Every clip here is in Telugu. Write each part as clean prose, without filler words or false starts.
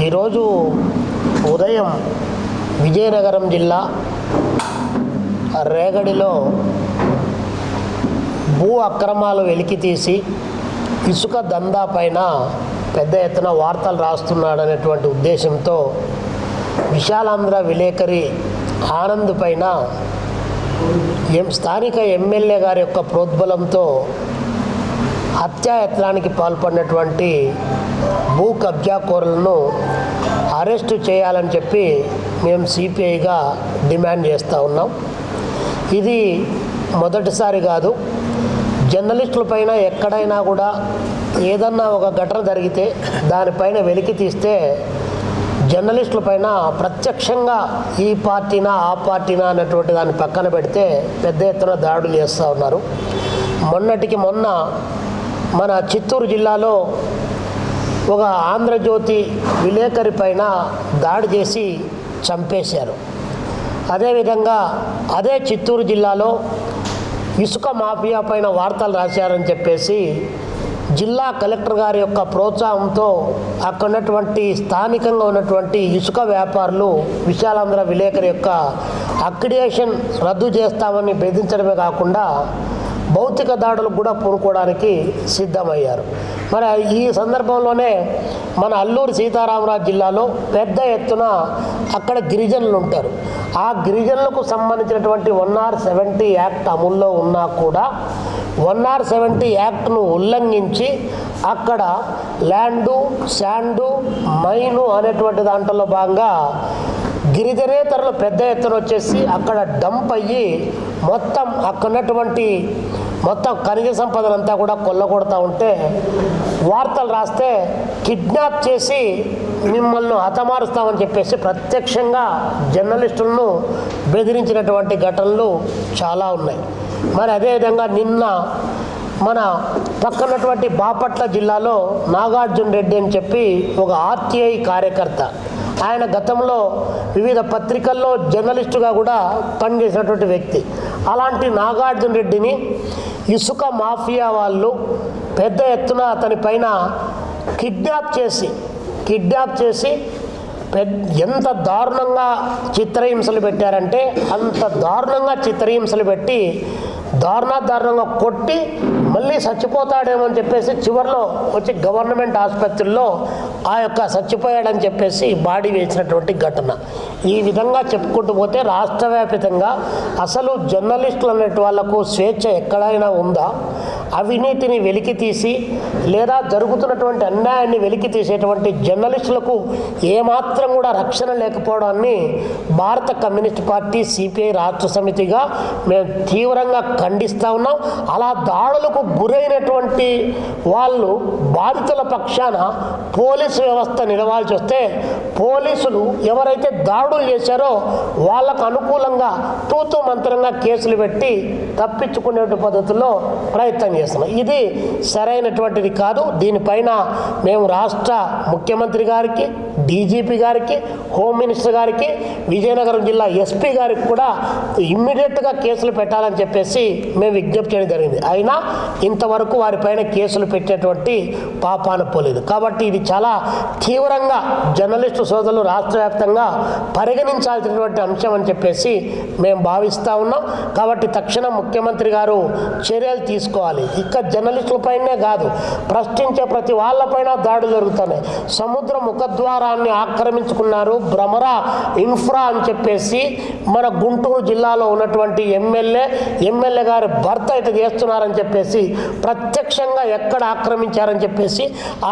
ఈరోజు ఉదయం విజయనగరం జిల్లా రేగడిలో భూ అక్రమాలు వెలికితీసి ఇసుక దందా పైన పెద్ద ఎత్తున వార్తలు రాస్తున్నాడనేటువంటి ఉద్దేశంతో విశాలాంధ్ర విలేకరి ఆనంద్ పైన స్థానిక ఎమ్మెల్యే గారి యొక్క ప్రోద్బలంతో హత్యాయత్నానికి పాల్పడినటువంటి భూ కబ్జాకోరులను అరెస్టు చేయాలని చెప్పి మేము సిపిఐగా డిమాండ్ చేస్తూ ఉన్నాం. ఇది మొదటిసారి కాదు. జర్నలిస్టులపైన ఎక్కడైనా కూడా ఏదన్నా ఒక ఘటన జరిగితే దానిపైన వెలికి తీస్తే జర్నలిస్టులపైన ప్రత్యక్షంగా ఈ పార్టీనా ఆ పార్టీనా అన్నటువంటి దాన్ని పక్కన పెడితే పెద్ద ఎత్తున దాడులు చేస్తూ ఉన్నారు. మొన్నటికి మొన్న మన చిత్తూరు జిల్లాలో ఒక ఆంధ్రజ్యోతి విలేకరి పైన దాడి చేసి చంపేశారు. అదేవిధంగా అదే చిత్తూరు జిల్లాలో ఇసుక మాఫియా పైన వార్తలు రాశారని చెప్పేసి జిల్లా కలెక్టర్ గారి యొక్క ప్రోత్సాహంతో అక్కడ ఉన్నటువంటి స్థానికంగా ఉన్నటువంటి ఇసుక వ్యాపారులు విశాలాంధ్ర విలేకరి యొక్క అక్రిడిటేషన్ రద్దు చేస్తామని బెదిరించడమే కాకుండా భౌతిక దాడులకు కూడా పూనుకోవడానికి సిద్ధమయ్యారు. మరి ఈ సందర్భంలోనే మన అల్లూరు సీతారామరాజు జిల్లాలో పెద్ద ఎత్తున అక్కడ గిరిజనులు ఉంటారు. ఆ గిరిజనులకు సంబంధించినటువంటి 1R70 యాక్ట్ అమల్లో ఉన్నా కూడా 1R70 యాక్ట్ను ఉల్లంఘించి అక్కడ ల్యాండు, శాండు, మైను అనేటువంటి దాంట్లో భాగంగా గిరిజనేతరులు పెద్ద ఎత్తున వచ్చేసి అక్కడ డంప్ అయ్యి మొత్తం అక్కడ ఉన్నటువంటి మొత్తం ఖనిజ సంపదనంతా కూడా కొల్లగొడతా ఉంటే వార్తలు రాస్తే కిడ్నాప్ చేసి మిమ్మల్ని హతమారుస్తామని చెప్పేసి ప్రత్యక్షంగా జర్నలిస్టులను బెదిరించినటువంటి ఘటనలు చాలా ఉన్నాయి. మరి అదేవిధంగా నిన్న మన పక్కనటువంటి బాపట్ల జిల్లాలో నాగార్జున రెడ్డి అని చెప్పి ఒక ఆర్టీఐ కార్యకర్త, ఆయన గతంలో వివిధ పత్రికల్లో జర్నలిస్టుగా కూడా పనిచేసినటువంటి వ్యక్తి. అలాంటి నాగార్జున రెడ్డిని ఇసుక మాఫియా వాళ్ళు పెద్ద ఎత్తున అతని పైన కిడ్నాప్ చేసి ఎంత దారుణంగా చిత్రహింసలు పెట్టారంటే అంత దారుణంగా చిత్రహింసలు పెట్టి దారుణంగా కొట్టి మళ్ళీ చచ్చిపోతాడేమో అని చెప్పేసి చివరిలో వచ్చి గవర్నమెంట్ ఆసుపత్రుల్లో ఆ యొక్క చచ్చిపోయాడని చెప్పేసి బాడీ వేసినటువంటి ఘటన. ఈ విధంగా చెప్పుకుంటూ పోతే రాష్ట్ర వ్యాప్తంగా అసలు జర్నలిస్టులు అనే వాళ్ళకు స్వేచ్ఛ ఎక్కడైనా ఉందా? అవినీతిని వెలికి తీసి లేదా జరుగుతున్నటువంటి అన్యాయాన్ని వెలికి తీసేటువంటి జర్నలిస్టులకు ఏమాత్రం కూడా రక్షణ లేకపోవడాన్ని భారత కమ్యూనిస్ట్ పార్టీ సిపిఐ రాష్ట్ర సమితిగా మేము తీవ్రంగా ఖండిస్తూ ఉన్నాం. అలా దాడులకు గురైనటువంటి వాళ్ళు బాధితుల పక్షాన పోలీసు వ్యవస్థ నిలవాల్సి వస్తే పోలీసులు ఎవరైతే దాడులు చేశారో వాళ్ళకు అనుకూలంగా తూతూ మంత్రంగా కేసులు పెట్టి తప్పించుకునే పద్ధతిలో ప్రయత్నం చేస్తున్నాం. ఇది సరైనటువంటిది కాదు. దీనిపైన మేము రాష్ట్ర ముఖ్యమంత్రి గారికి, డీజీపీ గారికి, హోమ్ మినిస్టర్ గారికి, విజయనగరం జిల్లా ఎస్పీ గారికి కూడా ఇమ్మీడియట్గా కేసులు పెట్టాలని చెప్పేసి మేము విజ్ఞప్తి చేయడం జరిగింది. అయినా ఇంతవరకు వారిపైన కేసులు పెట్టేటువంటి పాపాన పోలేదు. కాబట్టి ఇది చాలా తీవ్రంగా జర్నలిస్టు సోదరులు రాష్ట్ర వ్యాప్తంగా పరిగణించాల్సినటువంటి అంశం అని చెప్పేసి మేము భావిస్తూ ఉన్నాం. కాబట్టి తక్షణం ముఖ్యమంత్రి గారు చర్యలు తీసుకోవాలి. ఇక జర్నలిస్టులపైనే కాదు, ప్రశ్నించే ప్రతి వాళ్ళపైన దాడులు జరుగుతున్నాయి. సముద్ర ముఖద్వారాన్ని ఆక్రమించుకున్నారు, భ్రమరా ఇన్ఫ్రా అని చెప్పేసి మన గుంటూరు జిల్లాలో ఉన్నటువంటి ఎమ్మెల్యే గారి భర్త అయితే చేస్తున్నారని చెప్పేసి ప్రత్యక్షంగా ఎక్కడ ఆక్రమించారని చెప్పేసి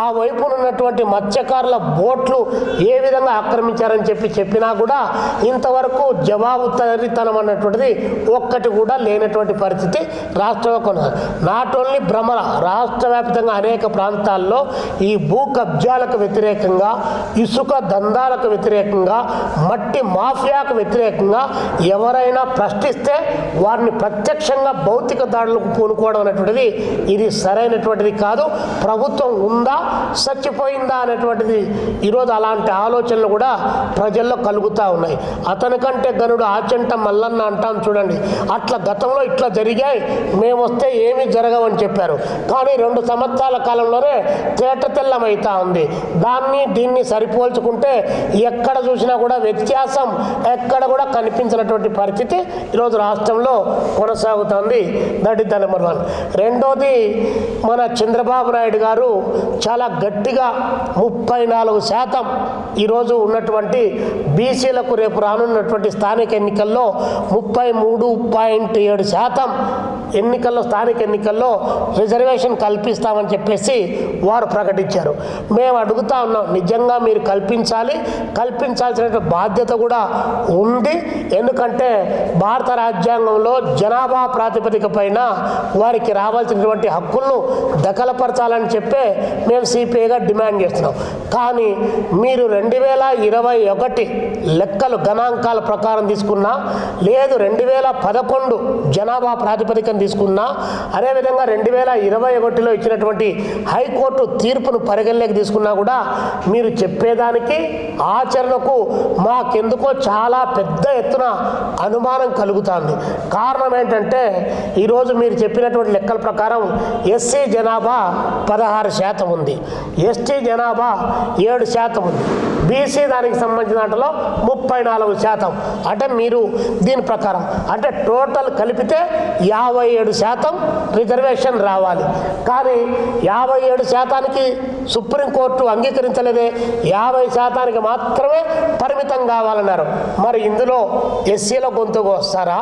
ఆ వైపున ఉన్నటువంటి మత్స్యకారుల బోట్లు ఏ విధంగా ఆక్రమించారని చెప్పినా కూడా ఇంతవరకు జవాబుదారీతనం అన్నటువంటిది ఒక్కటి కూడా లేనటువంటి పరిస్థితి రాష్ట్రంలో కొనసాగుతుంది. నాట్ ఓన్లీ భ్రమర, రాష్ట్ర వ్యాప్తంగా అనేక ప్రాంతాల్లో ఈ భూ కబ్జాలకు వ్యతిరేకంగా, ఇసుక దందాలకు వ్యతిరేకంగా, మట్టి మాఫియాకు వ్యతిరేకంగా ఎవరైనా ప్రశ్నిస్తే వారిని ప్రత్యక్షంగా భౌతిక దాడులకు పూనుకోవడం అనేటువంటిది ఇది సరైనటువంటిది కాదు. ప్రభుత్వం ఉందా, చచ్చిపోయిందా అనేటువంటిది ఈరోజు అలాంటి ఆలోచనలు కూడా ప్రజల్లో కలుగు జరుగుతూ ఉన్నాయి. అతనికంటే గనుడు ఆచంట మల్లన్న అంటాం చూడండి. అట్లా గతంలో ఇట్లా జరిగాయి, మేము వస్తే ఏమీ జరగవని చెప్పారు. కానీ 2 సంవత్సరాల కాలంలోనే తేట తెల్లమవుతా ఉంది. దీన్ని సరిపోల్చుకుంటే ఎక్కడ చూసినా కూడా వ్యత్యాసం ఎక్కడ కూడా కనిపించినటువంటి పరిస్థితి ఈరోజు రాష్ట్రంలో కొనసాగుతుంది. That is the number 1. రెండోది, మన చంద్రబాబు నాయుడు గారు చాలా గట్టిగా 34% ఈరోజు ఉన్నటువంటి బీసీలకు రేపు రానున్నటువంటి స్థానిక ఎన్నికల్లో 33.7% స్థానిక ఎన్నికల్లో రిజర్వేషన్ కల్పిస్తామని చెప్పేసి వారు ప్రకటించారు. మేము అడుగుతా ఉన్నాం, నిజంగా మీరు కల్పించాల్సిన బాధ్యత కూడా ఉంది. ఎందుకంటే భారత రాజ్యాంగంలో జనాభా ప్రాతిపదిక పైన వారికి రావాల్సినటువంటి హక్కులను దఖలపరచాలని చెప్పే మేము సిపిఐగా డిమాండ్ చేస్తున్నాం. కానీ మీరు 2021 లెక్కలు గణాంకాల ప్రకారం తీసుకున్నా, లేదు 2011 జనాభా ప్రాతిపదికను తీసుకున్నా, అదేవిధంగా 2021లో ఇచ్చినటువంటి హైకోర్టు తీర్పును పరిగణలోకి తీసుకున్నా కూడా మీరు చెప్పేదానికి ఆచరణకు మాకెందుకో చాలా పెద్ద ఎత్తున అనుమానం కలుగుతుంది. కారణం ఏంటంటే ఈరోజు మీరు చెప్పినటువంటి లెక్కల ప్రకారం ఎస్సీ జనాభా 16% ఉంది, ఎస్టీ జనాభా 7% ఉంది, బీసీ దానికి సంబంధించిన దాంట్లో 34%. అంటే మీరు దీని ప్రకారం అంటే టోటల్ కలిపితే 57% రిజర్వేషన్ రావాలి. కానీ 57%కి సుప్రీంకోర్టు అంగీకరించలేదే, 50% మాత్రమే పరిమితం కావాలన్నారు. మరి ఇందులో ఎస్సీల గొంతుకు వస్తారా,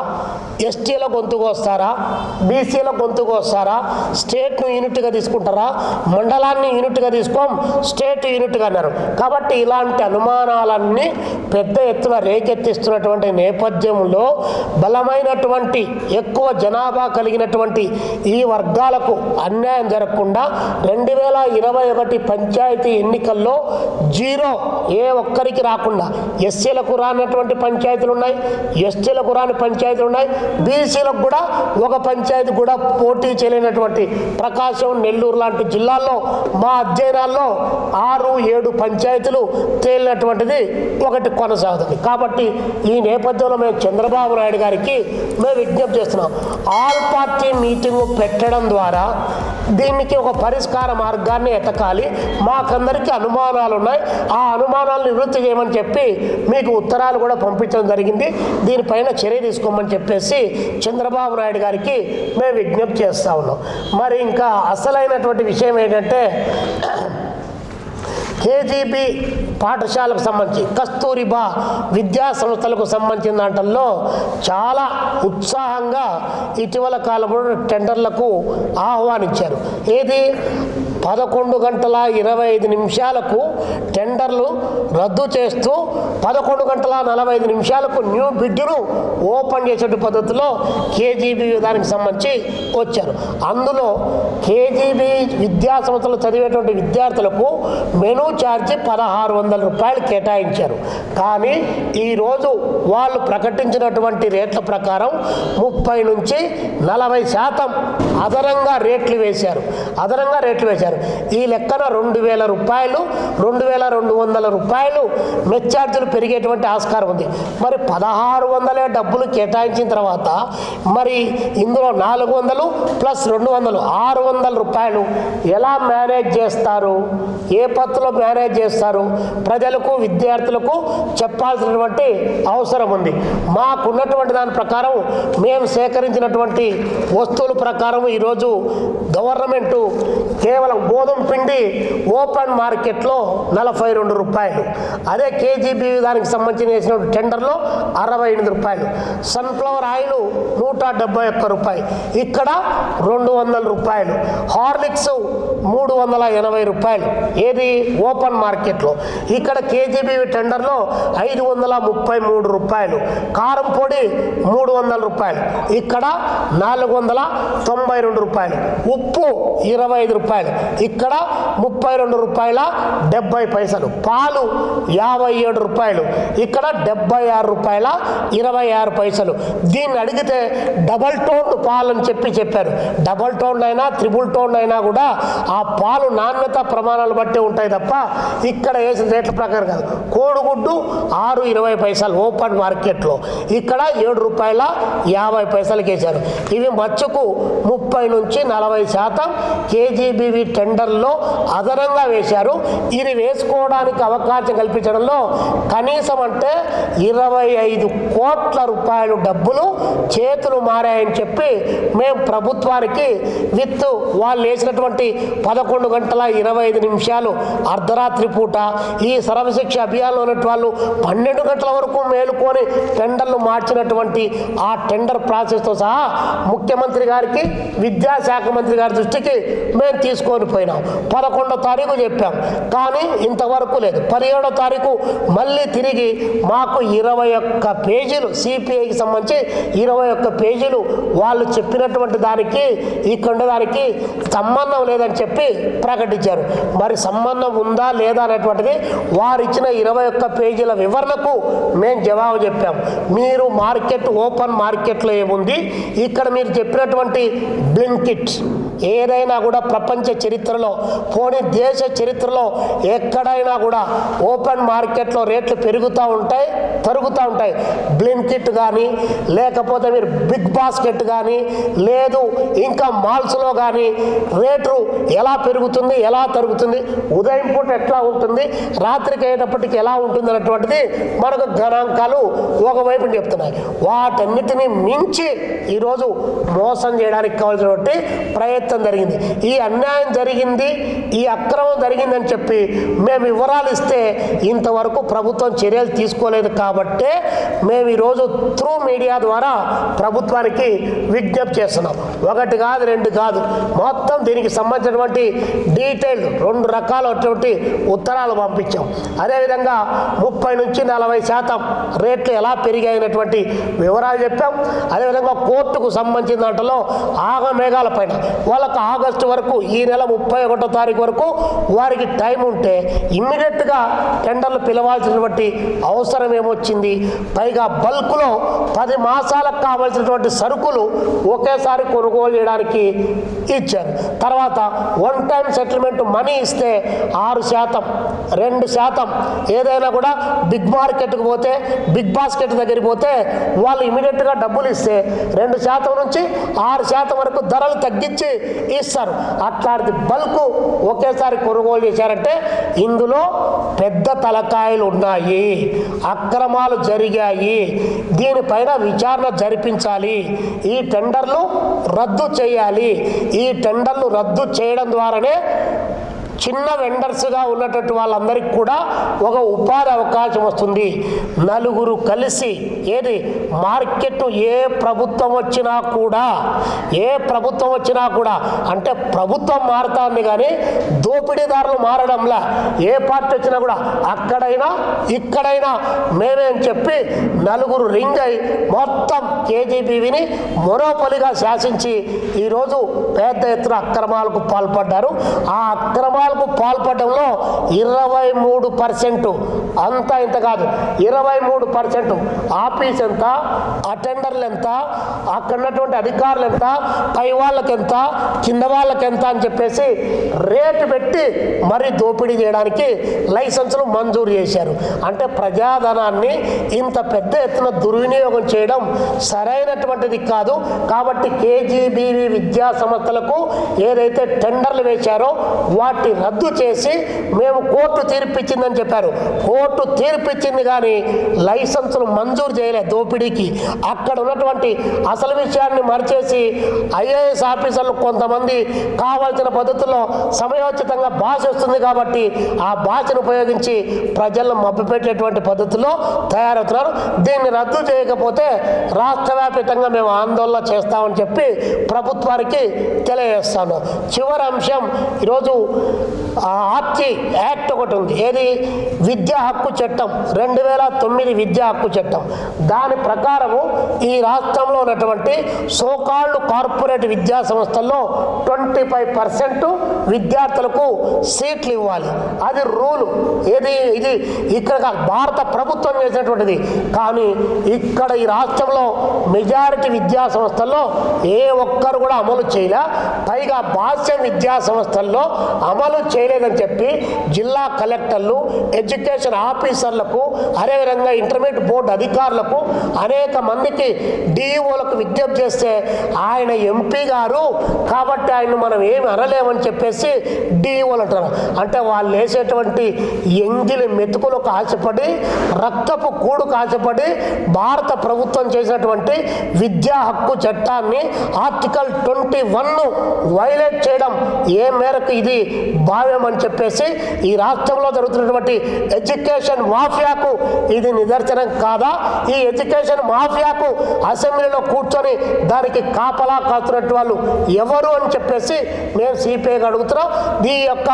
ఎస్టీల గొంతుకు వస్తారా, బీసీల గొంతుకు వస్తారా? స్టేట్ను యూనిట్గా తీసుకుంటారా? మండలాన్ని యూనిట్గా తీసుకోం, స్టేట్ యూనిట్గా అన్నారు. కాబట్టి ఇలాంటి అనుమానాలన్నీ పెద్ద ఎత్తున రేకెత్తిస్తున్నటువంటి నేపథ్యంలో బలమైనటువంటి ఎక్కువ జనాభా కలిగినటువంటి ఈ వర్గాలకు అన్యాయం జరగకుండా 2021 పంచాయతీ ఎన్నికల్లో 0 ఏ ఒక్కరికి రాకుండా ఎస్సీలకు రానటువంటి పంచాయతీలు ఉన్నాయి, ఎస్టీలకు రాని పంచాయతీలు ఉన్నాయి, బీసీలకు కూడా ఒక పంచాయతీ కూడా పోటీ చేయలేనటువంటి ప్రకాశం, నెల్లూరు లాంటి జిల్లాల్లో మా అధ్యయనాల్లో 6-7 పంచాయతీలు తేలినటువంటిది ఒకటి కొనసాగుతుంది. కాబట్టి ఈ నేపథ్యంలో మేము చంద్రబాబు నాయుడు గారికి మేము విజ్ఞప్తి చేస్తున్నాం, ఆల్ పార్టీ మీటింగు పెట్టడం ద్వారా దీనికి ఒక పరిష్కార మార్గాన్ని ఎతకాలి. మాకందరికీ అనుమానాలు ఉన్నాయి, ఆ అనుమానాలను నివృత్తి చేయమని చెప్పి మీకు ఉత్తరాలు కూడా పంపించడం జరిగింది. దీనిపైన చర్య తీసుకోమని చెప్పేసి చంద్రబాబు నాయుడు గారికి మేము విజ్ఞప్తి చేస్తూ ఉన్నాం. మరి ఇంకా అసలైనటువంటి విషయం ఏంటంటే కేజీబీ పాఠశాలకు సంబంధించి కస్తూరిబా విద్యా సంస్థలకు సంబంధించిన దాంట్లో చాలా ఉత్సాహంగా ఇటీవల కాలంలో టెండర్లకు ఆహ్వానించారు. ఏది 11:25 టెండర్లు రద్దు చేస్తూ 11:45 న్యూ బిడ్డును ఓపెన్ చేసే పద్ధతిలో కేజీబీ దానికి సంబంధించి వచ్చారు. అందులో కేజీబీ విద్యా సంస్థలు చదివేటువంటి విద్యార్థులకు మెనూ ఛార్జీ 1600 రూపాయలు కేటాయించారు. కానీ ఈరోజు వాళ్ళు ప్రకటించినటువంటి రేట్ల ప్రకారం 30 నుంచి 40% అదనంగా రేట్లు వేశారు. ఈ లెక్కన 2000 రూపాయలు 2200 రూపాయలు మెస్ ఛార్జీలు పెరిగేటువంటి ఆస్కారం ఉంది. మరి 1600 డబ్బులు కేటాయించిన తర్వాత మరి ఇందులో 400 ప్లస్ 200 600 రూపాయలు ఎలా మేనేజ్ చేస్తారు? ఏ పత్తులో మేనేజ్ చేస్తారు? ప్రజలకు విద్యార్థులకు చెప్పాల్సినటువంటి అవసరం ఉంది. మాకున్నటువంటి దాని ప్రకారం మేము సేకరించినటువంటి వస్తువుల ప్రకారం ఈరోజు గవర్నమెంటు కేవలం గోధుమ పిండి ఓపెన్ మార్కెట్లో 42 రూపాయలు, అదే కేజీబీ దానికి సంబంధించిన వేసిన టెండర్లో 68 రూపాయలు, సన్ఫ్లవర్ ఆయిల్ 171 రూపాయలు, ఇక్కడ 200 రూపాయలు, హార్లిక్స్ 380 రూపాయలు ఏది ఓపెన్ మార్కెట్లో, ఇక్కడ కేజీబీ టెండర్లో 533 రూపాయలు, కారం పొడి 300 రూపాయలు, ఇక్కడ 492 రూపాయలు, ఉప్పు 25 రూపాయలు, ఇక్కడ 32 రూపాయల 70 పైసలు, పాలు 57 రూపాయలు, ఇక్కడ 76 రూపాయల 26 పైసలు. దీన్ని అడిగితే డబల్ టోన్ పాలు అని చెప్పారు. డబల్ టోన్ అయినా త్రిబుల్ టోన్ అయినా కూడా ఆ పాలు నాణ్యత ప్రమాణాలు బట్టే ఉంటాయి తప్ప ఇక్కడ వేసిన రేట్ల ప్రకారం కాదు. కోడిగుడ్డు 6.20 ఓపెన్ మార్కెట్లో, ఇక్కడ ₹7.50 వేశారు. ఇవి మచ్చుకు 30 నుంచి 40% కేజీబీవీ టెండర్లో అదనంగా వేశారు. ఇది వేసుకోవడానికి అవకాశం కల్పించడంలో కనీసం అంటే 25 కోట్ల రూపాయలు డబ్బులు చేతులు మారాయని చెప్పి మేము ప్రభుత్వానికి విత్ వాళ్ళు వేసినటువంటి 11:25 అర్ధరాత్రి పూట ఈ సర్వశిక్ష అభియాన్లో ఉన్నటువంటి వాళ్ళు 12 గంటల వరకు మేలుకొని టెండర్లు మార్చినటువంటి ఆ టెండర్ ప్రాసెస్తో సహా ముఖ్యమంత్రి గారికి, విద్యాశాఖ మంత్రి గారి దృష్టికి మేము తీసుకొని పోయినాం. 11వ తారీఖు చెప్పాం, కానీ ఇంతవరకు లేదు. 17వ తారీఖు మళ్ళీ తిరిగి మాకు 21 పేజీలు సిపిఐకి సంబంధించి 21 పేజీలు వాళ్ళు చెప్పినటువంటి దానికి ఇక్కడ దానికి సంబంధం లేదని చెప్పి ప్రకటించారు. మరి సంబంధం ఉందా లేదా అనేటువంటిది వారు ఇచ్చిన 21 పేజీల వివరణకు మేము జవాబు చెప్పాం. మీరు మార్కెట్ ఓపెన్ మార్కెట్లో ఏముంది, ఇక్కడ మీరు చెప్పినటువంటి బ్లింకిట్ ఏదైనా కూడా ప్రపంచ చరిత్రలో పోనీ దేశ చరిత్రలో ఎక్కడైనా కూడా ఓపెన్ మార్కెట్లో రేట్లు పెరుగుతూ ఉంటాయి, తరుగుతూ ఉంటాయి. బ్లింకిట్ కానీ లేకపోతే మీరు బిగ్ బాస్కెట్ కానీ లేదు ఇంకా మాల్స్లో కానీ రేటు ఎలా పెరుగుతుంది, ఎలా తరుగుతుంది, ఉదయం పూట ఎట్లా ఉంటుంది, రాత్రికి అయ్యేటప్పటికి ఎలా ఉంటుంది అనేటువంటిది మనకు గణాంకాలు ఒకవైపు చెప్తున్నాయి. వాటన్నిటినీ మించి ఈరోజు మోసం చేయడానికి కావాల్సినటువంటి ప్రయత్నం జరిగింది. ఈ అన్యాయం జరిగింది, ఈ అక్రమం జరిగిందని చెప్పి మేము వివరాలు ఇస్తే ఇంతవరకు ప్రభుత్వం చర్యలు తీసుకోలేదు. కాబట్టే మేము ఈరోజు త్రూ మీడియా ద్వారా ప్రభుత్వానికి విజ్ఞప్తి చేస్తున్నాం. 1 కాదు 2 కాదు, మొత్తం దీనికి సంబంధించినటువంటి డీటెయిల్ 2 రకాలైనటువంటి ఉత్తరాలు పంపించాం. అదేవిధంగా 30 నుంచి 40% రేట్లు ఎలా పెరిగాయినటువంటి వివరాలు చెప్పాం. అదేవిధంగా కోర్టుకు సంబంధించిన దాంట్లో ఆగమేఘాల పైన వాళ్ళకు ఆగస్టు వరకు, ఈ నెల 31వ తారీఖు వరకు వారికి టైం ఉంటే ఇమ్మీడియట్గా టెండర్లు పిలవాల్సినటువంటి అవసరం ఏమొచ్చింది. పైగా బల్క్లో 10 మాసాలకు కావాల్సినటువంటి సరుకులు ఒకేసారి కొనుగోలు చేయడానికి ఇచ్చారు. తర్వాత 1 టైం సెటిల్మెంట్ మనీ ఇస్తే 6%, 2% ఏదైనా కూడా బిగ్ మార్కెట్కి పోతే, బిగ్ బాస్కెట్ దగ్గరికి పోతే వాళ్ళు ఇమీడియట్గా డబ్బులు ఇస్తే 2% నుంచి 6% వరకు ధరలు తగ్గించి ఇస్తారు. అట్లాంటి బల్క్ ఒకేసారి కొనుగోలు చేశారంటే ఇందులో పెద్ద తలకాయలు ఉన్నాయి, అక్రమాలు జరిగాయి. దీనిపైన విచారణ జరిపించాలి, ఈ టెండర్లు రద్దు చేయాలి. ఈ టెండర్లు రద్దు చేయడం ద్వారానే చిన్న వెండర్స్గా ఉన్నటువంటి వాళ్ళందరికీ కూడా ఒక ఉపాధి అవకాశం వస్తుంది. నలుగురు కలిసి ఏది మార్కెట్ ఏ ప్రభుత్వం వచ్చినా కూడా అంటే ప్రభుత్వం మారుతుంది కానీ దోపిడీదారులు మారడంలా. ఏ పార్టీ వచ్చినా కూడా అక్కడైనా ఇక్కడైనా మేమే అని చెప్పి నలుగురు రింగ్ అయి మొత్తం కేజీబీవీని మొనోపలిగా శాసించి ఈరోజు పెద్ద ఎత్తున అక్రమాలకు పాల్పడ్డారు. ఆ అక్రమాలకు పాల్పడడంలో 23%, అంతా ఇంత కాదు, 23% ఆఫీస్ ఎంత, అటెండర్లు ఎంత, అక్కడ ఉన్నటువంటి అధికారులు ఎంత, పై వాళ్ళకి ఎంత, కింద వాళ్ళకి ఎంత అని చెప్పేసి రేటు పెట్టి మరీ దోపిడీ చేయడానికి లైసెన్సులు మంజూరు చేశారు. అంటే ప్రజాధనాన్ని ఇంత పెద్ద ఎత్తున దుర్వినియోగం చేయడం సరైనటువంటిది కాదు. కాబట్టి కేజీబీవీ విద్యా సంస్థలకు ఏదైతే టెండర్లు వేశారో వాటి రద్దు చేసి మేము కోర్టు తీర్పిచ్చిందని చెప్పారు. కోర్టు తీర్పిచ్చింది కానీ లైసెన్సులు మంజూరు చేయలేదు దోపిడీకి. అక్కడ ఉన్నటువంటి అసలు విషయాన్ని మరిచేసి ఐఏఎస్ ఆఫీసర్లు కొంతమంది కావాల్సిన పద్ధతుల్లో సమయోచితంగా భాష వస్తుంది కాబట్టి ఆ భాషను ఉపయోగించి ప్రజలను మభ్యపెట్టేటువంటి పద్ధతిలో తయారవుతున్నారు. దీన్ని రద్దు చేయకపోతే రాష్ట్ర వ్యాప్తంగా మేము ఆందోళన చేస్తామని చెప్పి ప్రభుత్వానికి తెలియజేస్తాను. చివరి అంశం, ఈరోజు ఆర్టీ యాక్ట్ ఒకటి ఉంది, ఏది విద్యా హక్కు చట్టం 2009 విద్యా హక్కు చట్టం. దాని ప్రకారము ఈ రాష్ట్రంలో ఉన్నటువంటి సోకాళ్ళు కార్పొరేట్ విద్యా సంస్థల్లో 25% విద్యార్థులకు సీట్లు ఇవ్వాలి. అది రూలు. ఇది ఇక్కడ భారత ప్రభుత్వం చేసినటువంటిది. కానీ ఇక్కడ ఈ రాష్ట్రంలో మెజారిటీ విద్యా సంస్థల్లో ఏ ఒక్కరు కూడా అమలు చేయలే. పైగా భాష్య విద్యా సంస్థల్లో అమలు అమలు చేయలేదని చెప్పి జిల్లా కలెక్టర్లు, ఎడ్యుకేషన్ ఆఫీసర్లకు, అదేవిధంగా ఇంటర్మీడియట్ బోర్డు అధికారులకు, అనేక మందికి డిఈఓలకు విజ్ఞప్తి చేస్తే ఆయన ఎంపీ గారు కాబట్టి ఆయన్ని మనం ఏమి అనలేమని చెప్పేసి డిఈఓలు అంటారు. అంటే వాళ్ళు వేసేటువంటి ఎంగిలి మెతుకులకు ఆశపడి, రక్తపు కూడుకు ఆశపడి భారత ప్రభుత్వం చేసినటువంటి విద్యా హక్కు చట్టాన్ని ఆర్టికల్ 21 వైలేట్ చేయడం ఏ మేరకు ఇది భావ్యం అని చెప్పేసి ఈ రాష్ట్రంలో జరుగుతున్నటువంటి ఎడ్యుకేషన్ మాఫియాకు ఇది నిదర్శనం కాదా? ఈ ఎడ్యుకేషన్ మాఫియాకు అసెంబ్లీలో కూర్చొని దానికి కాపలా కాస్తున్నట్టు వాళ్ళు ఎవరు అని చెప్పేసి మేము సిపిఐగా అడుగుతున్నాం. ఈ యొక్క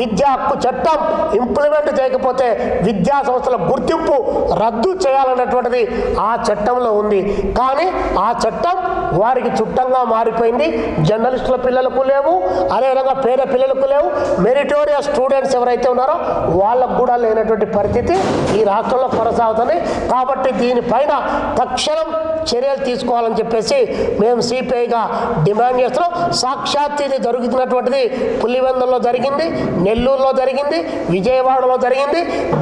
విద్యా హక్కు చట్టం ఇంప్లిమెంట్ చేయకపోతే విద్యా సంస్థల గుర్తింపు రద్దు చేయాలన్నటువంటిది ఆ చట్టంలో ఉంది. కానీ ఆ చట్టం వారికి చుట్టంగా మారిపోయింది. జర్నలిస్టుల పిల్లలకు లేవు, అదేవిధంగా పేద పిల్లలకు లేవు, మెరిటోరియస్ స్టూడెంట్స్ ఎవరైతే ఉన్నారో వాళ్ళకు కూడా లేనటువంటి పరిస్థితి ఈ రాష్ట్రంలో కొనసాగుతుంది. కాబట్టి దీనిపైన తక్షణం చర్యలు తీసుకోవాలని చెప్పేసి మేము సిపిఐగా డిమాండ్ చేస్తున్నాం. సాక్షాత్ ఇది జరుగుతున్నటువంటిది పులివెందుల్లో జరిగింది, నెల్లూరులో జరిగింది, విజయవాడలో జరిగింది,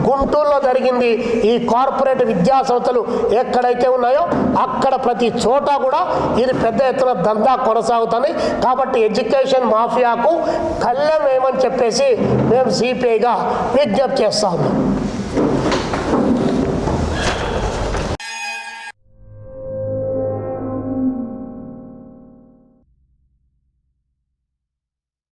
గుంటూరులో జరిగింది. ఈ కార్పొరేట్ విద్యా సంస్థలు ఎక్కడైతే ఉన్నాయో అక్కడ ప్రతి చోట కూడా ఇది పెద్ద ఎత్తున దందా కొనసాగుతుంది. కాబట్టి ఎడ్యుకేషన్ మాఫియాకు కళ్ళెం ఏమని చెప్పేసి మేము సిపిఐగా విజ్ఞప్తి చేస్తా ఉన్నాం.